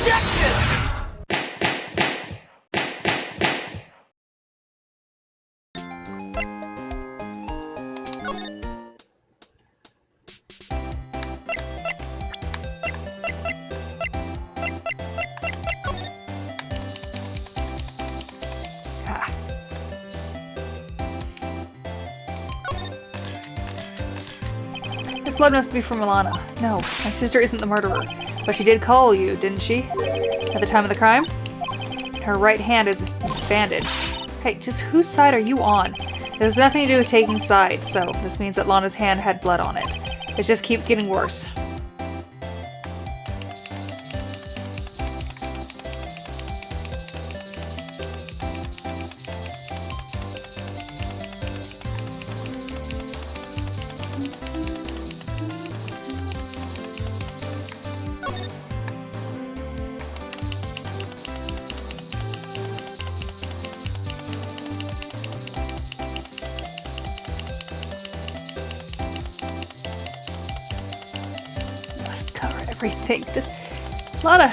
OBJECTION! This blood must be from Milana. No, my sister isn't the murderer. But she did call you, didn't she? At the time of the crime? Her right hand is bandaged. Hey, just whose side are you on? This has nothing to do with taking sides, so this means that Lana's hand had blood on it. It just keeps getting worse. Everything. This Lana.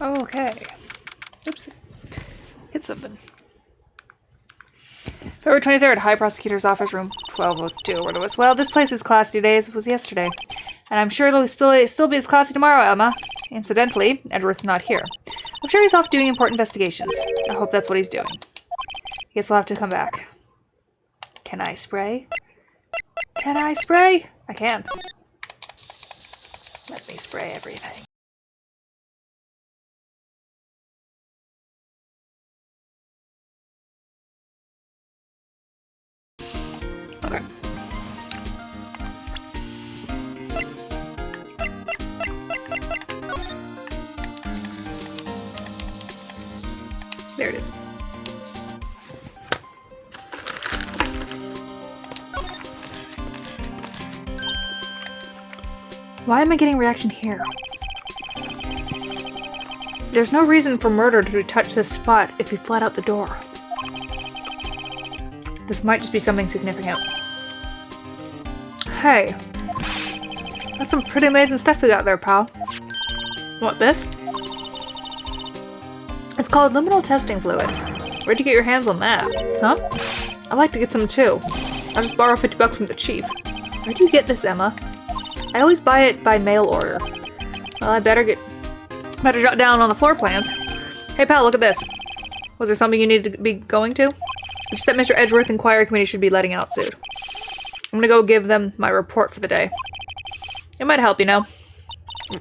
Okay. Oops. Hit something. February 23rd, High Prosecutor's Office, room 1202. Where it was. Well, this place is classy today as it was yesterday. And I'm sure it'll still be as classy tomorrow, Emma. Incidentally, Edward's not here. I'm sure he's off doing important investigations. I hope that's what he's doing. Guess we'll have to come back. Can I spray? Can I spray? I can. Let me spray everything. Okay. There it is. Why am I getting reaction here? There's no reason for murder to touch this spot if you flat out the door. This might just be something significant. Hey. That's some pretty amazing stuff we got there, pal. What, this? It's called liminal testing fluid. Where'd you get your hands on that? Huh? I'd like to get some too. I'll just borrow $50 from the chief. Where'd you get this, Emma? I always buy it by mail order. Well, I better jot down on the floor plans. Hey pal, look at this. Was there something you needed to be going to? Just that Mr. Edgeworth Inquiry Committee should be letting out soon. I'm gonna go give them my report for the day. It might help, you know.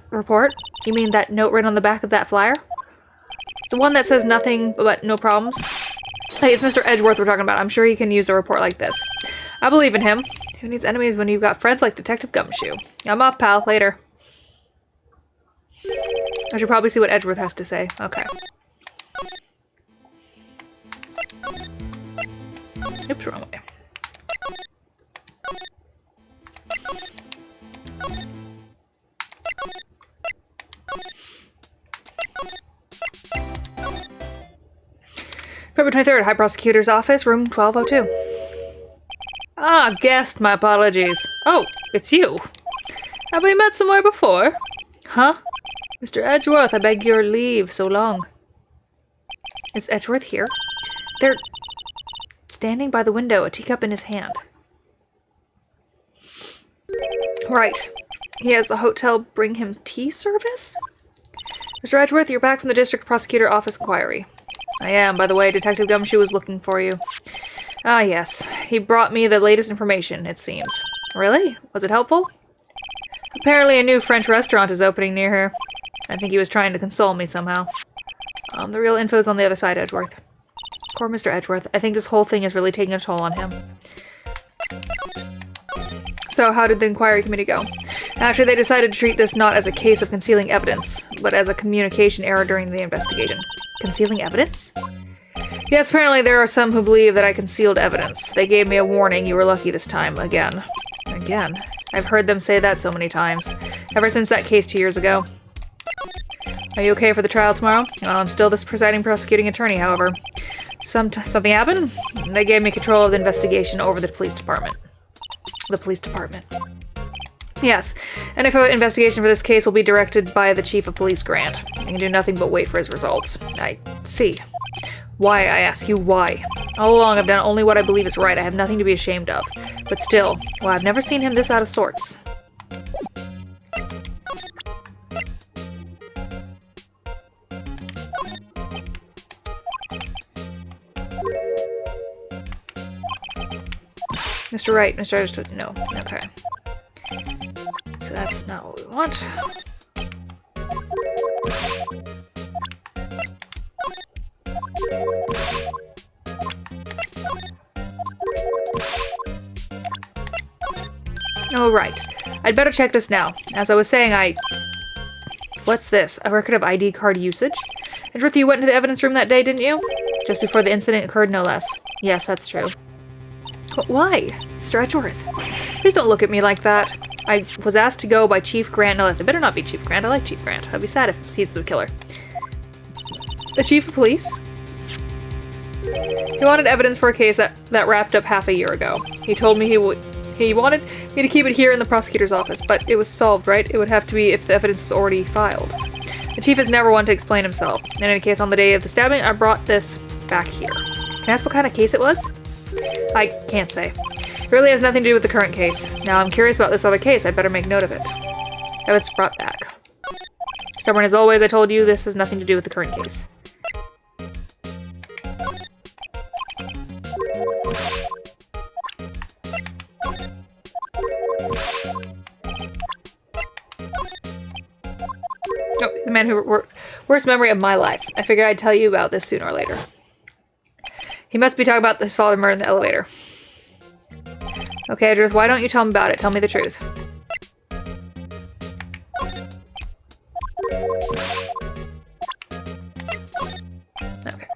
Report? You mean that note written on the back of that flyer? The one that says nothing but no problems? Hey, it's Mr. Edgeworth we're talking about. I'm sure he can use a report like this. I believe in him. Who needs enemies when you've got friends like Detective Gumshoe? I'm up, pal. Later. I should probably see what Edgeworth has to say. Okay. Oops, wrong way. February 23rd, High Prosecutor's Office, room 1202. Ah, guest, my apologies. Oh, it's you. Have we met somewhere before? Huh? Mr. Edgeworth, I beg your leave, so long. Is Edgeworth here? They're standing by the window, a teacup in his hand. Right. He has the hotel bring him tea service? Mr. Edgeworth, you're back from the District Prosecutor Office Inquiry. I am. By the way, Detective Gumshoe was looking for you. Ah, yes. He brought me the latest information, it seems. Really? Was it helpful? Apparently a new French restaurant is opening near here. I think he was trying to console me somehow. The real info's on the other side, Edgeworth. Poor Mr. Edgeworth. I think this whole thing is really taking a toll on him. So, how did the inquiry committee go? Actually, they decided to treat this not as a case of concealing evidence, but as a communication error during the investigation. Concealing evidence? Yes, apparently there are some who believe that I concealed evidence. They gave me a warning. You were lucky this time. Again. Again. I've heard them say that so many times. Ever since that case 2 years ago. Are you okay for the trial tomorrow? Well, I'm still this presiding prosecuting attorney, however. Something happened? They gave me control of the investigation over the police department. The police department. Yes, any further investigation for this case will be directed by the Chief of Police Grant. I can do nothing but wait for his results. I see. Why, I ask you, why? All along I've done only what I believe is right. I have nothing to be ashamed of. But still, well, I've never seen him this out of sorts. Mr. Wright, Mr. Understood. No. Okay. So that's not what we want. Oh, right. I'd better check this now. As I was saying, What's this? A record of ID card usage? Edgeworth, you went into the evidence room that day, didn't you? Just before the incident occurred, no less. Yes, that's true. Why? Mr. Edgeworth, please don't look at me like that. I was asked to go by Chief Grant. No, it better not be Chief Grant. I like Chief Grant. I'd be sad if he's the killer. The Chief of Police? He wanted evidence for a case that wrapped up half a year ago. He told me he wanted me to keep it here in the prosecutor's office, but it was solved, right? It would have to be if the evidence was already filed. The Chief has never wanted to explain himself. In any case, on the day of the stabbing, I brought this back here. Can I ask what kind of case it was? I can't say. It really has nothing to do with the current case. Now I'm curious about this other case. I'd better make note of it. Evidence brought back. Stubborn as always, I told you this has nothing to do with the current case. Oh, the man who worst memory of my life. I figured I'd tell you about this sooner or later. He must be talking about his father murder in the elevator. Okay, Edgeworth, why don't you tell him about it? Tell me the truth. Okay.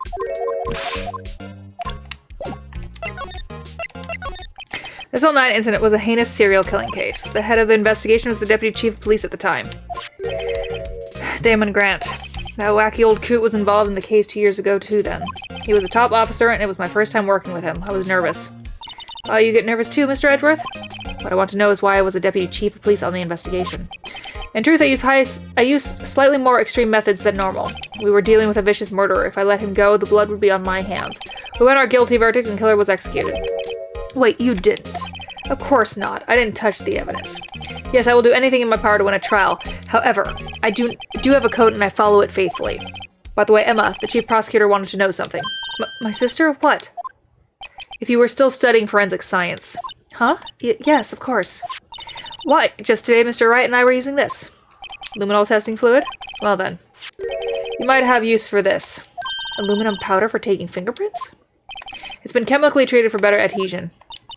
This whole 9 incident was a heinous serial killing case. The head of the investigation was the deputy chief of police at the time. Damon Grant. That wacky old coot was involved in the case 2 years ago too then. He was a top officer and it was my first time working with him. I was nervous. You get nervous too, Mr. Edgeworth? What I want to know is why I was a deputy chief of police on the investigation. In truth, I used slightly more extreme methods than normal. We were dealing with a vicious murderer. If I let him go, the blood would be on my hands. We went our guilty verdict and the killer was executed. Wait, you didn't? Of course not. I didn't touch the evidence. Yes, I will do anything in my power to win a trial. However, I do have a code and I follow it faithfully. By the way, Emma, the chief prosecutor wanted to know something. My sister? What? If you were still studying forensic science. Huh? Yes, of course. What? Just today, Mr. Wright and I were using this. Luminol testing fluid? Well then. You might have use for this. Aluminum powder for taking fingerprints? It's been chemically treated for better adhesion.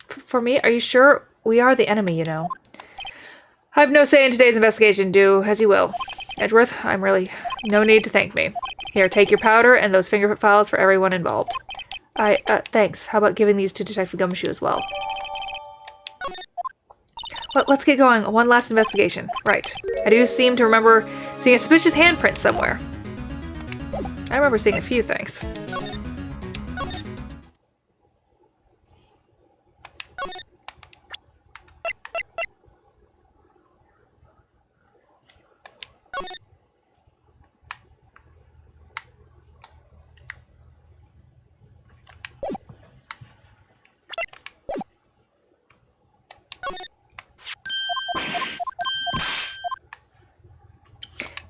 For me? Are you sure? We are the enemy, you know. I've no say in today's investigation. Do as you will. Edgeworth, I'm really... No need to thank me. Here, take your powder and those fingerprint files for everyone involved. Thanks. How about giving these to Detective Gumshoe as well? Well, let's get going. One last investigation. Right. I do seem to remember seeing a suspicious handprint somewhere. I remember seeing a few things.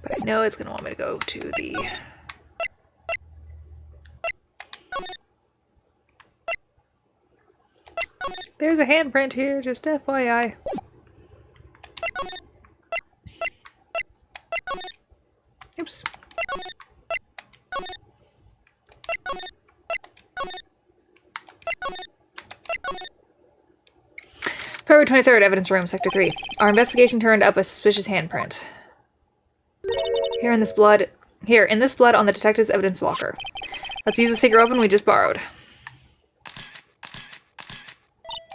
But I know it's going to want me to go to the... There's a handprint here, just FYI. Oops. February 23rd, evidence room, sector 3. Our investigation turned up a suspicious handprint. In this blood on the detective's evidence locker. Let's use the secret weapon we just borrowed.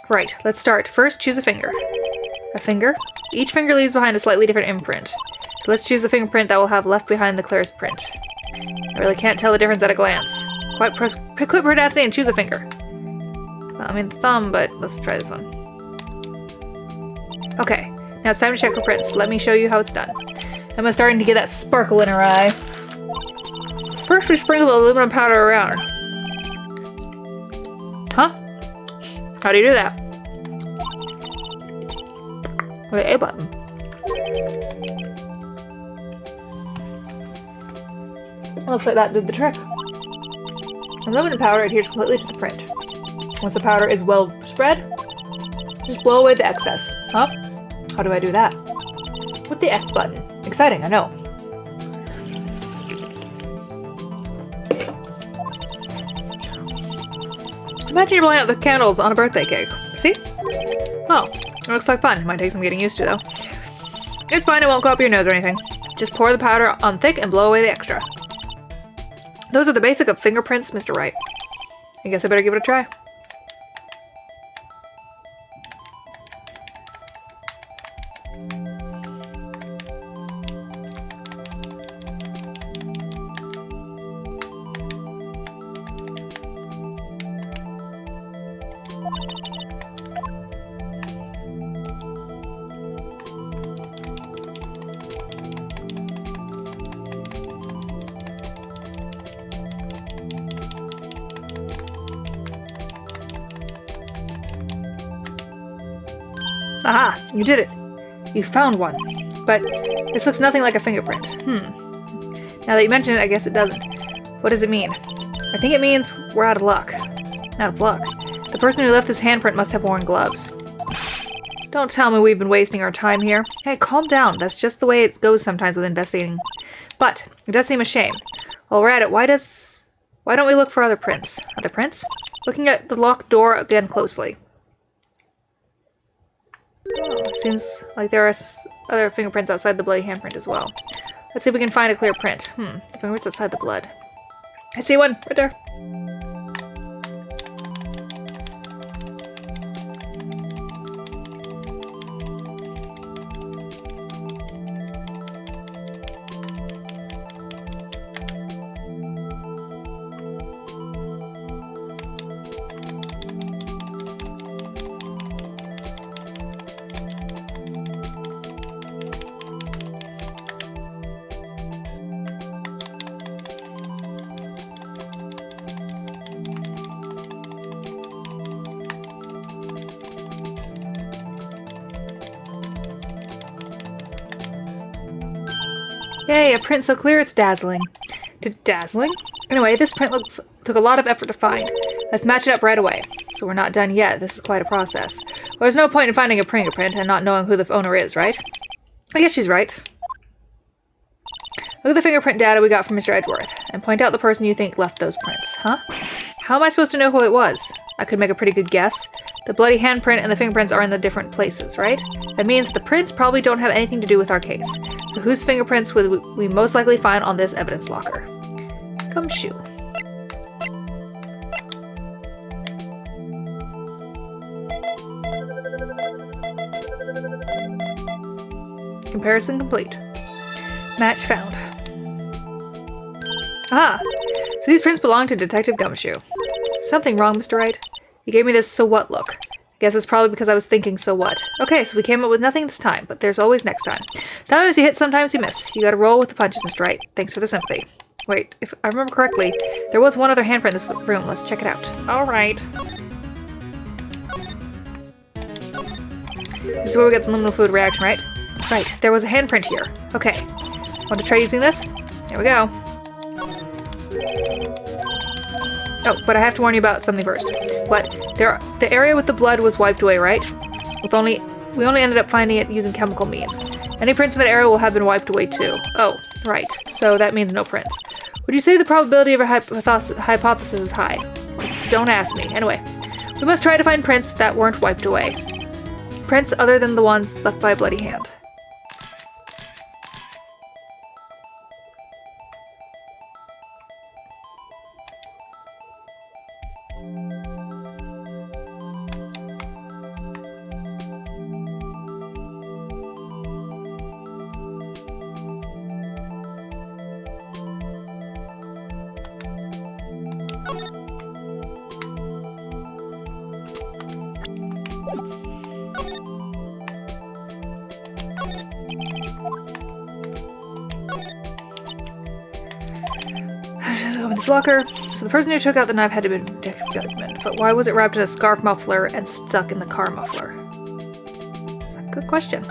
Right, let's start. First, choose a finger. A finger? Each finger leaves behind a slightly different imprint. So let's choose the fingerprint that will have left behind the clearest print. I really can't tell the difference at a glance. Quit predestinate and choose a finger. Well, I mean the thumb, but let's try this one. Okay, now it's time to check for prints. Let me show you how it's done. Emma's starting to get that sparkle in her eye. First, we sprinkle the aluminum powder around. Huh? How do you do that? With the A button. Looks like that did the trick. Aluminum powder adheres completely to the print. Once the powder is well spread, just blow away the excess. Huh? How do I do that? With the X button. Exciting, I know. Imagine you're blowing out the candles on a birthday cake. See? Oh, it looks like fun. It might take some getting used to, though. It's fine, it won't go up your nose or anything. Just pour the powder on thick and blow away the extra. Those are the basic of fingerprints, Mr. Wright. I guess I better give it a try. Aha! You did it! You found one. But this looks nothing like a fingerprint. Now that you mention it, I guess it doesn't. What does it mean? I think it means we're out of luck. Out of luck. The person who left this handprint must have worn gloves. Don't tell me we've been wasting our time here. Hey, calm down. That's just the way it goes sometimes with investigating. But it does seem a shame. While we're at it, why don't we look for other prints? Other prints? Looking at the locked door again closely. Seems like there are other fingerprints outside the bloody handprint as well. Let's see if we can find a clear print. The fingerprints outside the blood. I see one! Right there! Yay, a print so clear it's dazzling. Dazzling? Anyway, this print took a lot of effort to find. Let's match it up right away. So we're not done yet. This is quite a process. Well, there's no point in finding a fingerprint and not knowing who the owner is, right? I guess she's right. Look at the fingerprint data we got from Mr. Edgeworth, and point out the person you think left those prints, huh? How am I supposed to know who it was? I could make a pretty good guess. The bloody handprint and the fingerprints are in the different places, right? That means the prints probably don't have anything to do with our case. So whose fingerprints would we most likely find on this evidence locker? Gumshoe. Comparison complete. Match found. Ah! So these prints belong to Detective Gumshoe. Something wrong, Mr. Wright? You gave me this so what look. Guess it's probably because I was thinking so what. Okay, so we came up with nothing this time, but there's always next time. Sometimes you hit, sometimes you miss. You gotta roll with the punches, Mr. Wright. Thanks for the sympathy. Wait, if I remember correctly, there was one other handprint in this room. Let's check it out. Alright. This is where we get the liminal fluid reaction, right? Right, there was a handprint here. Okay. Want to try using this? Here we go. Oh, but I have to warn you about something first. What? The area with the blood was wiped away, right? We only ended up finding it using chemical means. Any prints in that area will have been wiped away too. Oh, right. So that means no prints. Would you say the probability of a hypothesis is high? Don't ask me. Anyway, we must try to find prints that weren't wiped away. Prints other than the ones left by a bloody hand. Oh, in this locker. So the person who took out the knife had to be Detective Judgment, but why was it wrapped in a scarf muffler and stuck in the car muffler? Good question.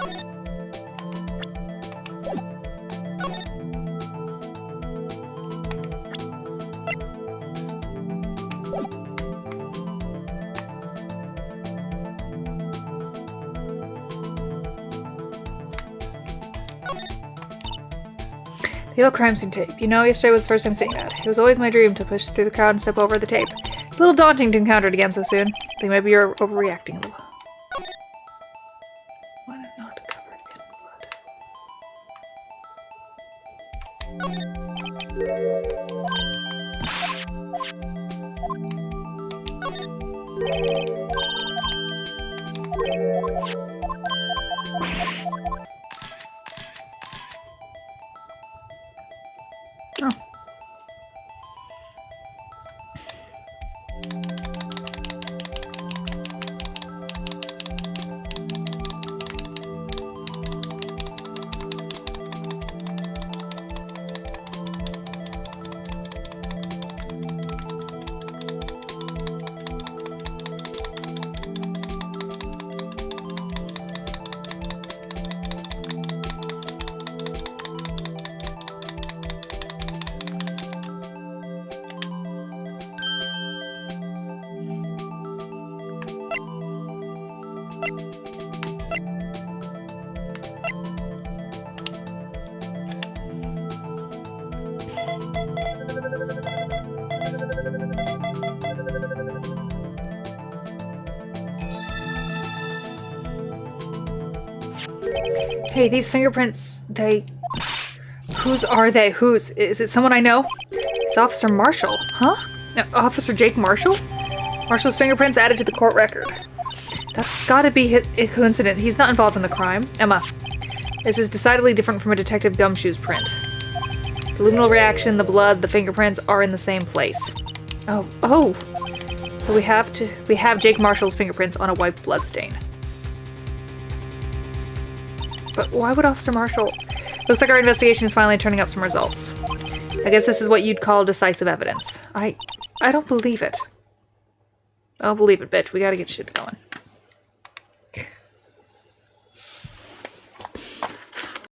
The yellow crime scene tape. You know, yesterday was the first time seeing that. It was always my dream to push through the crowd and step over the tape. It's a little daunting to encounter it again so soon. I think maybe you're overreacting a little. Why not covered in blood? Oh. Hey, these fingerprints, whose are they? Whose? Is it someone I know? It's Officer Marshall. Huh? No, Officer Jake Marshall? Marshall's fingerprints added to the court record. That's gotta be a coincidence. He's not involved in the crime. Emma, this is decidedly different from a Detective Gumshoe's print. The luminal reaction, the blood, the fingerprints are in the same place. Oh. So we have Jake Marshall's fingerprints on a white bloodstain. But why would Officer Marshall... Looks like our investigation is finally turning up some results. I guess this is what you'd call decisive evidence. I don't believe it. I'll believe it, bitch. We gotta get shit going.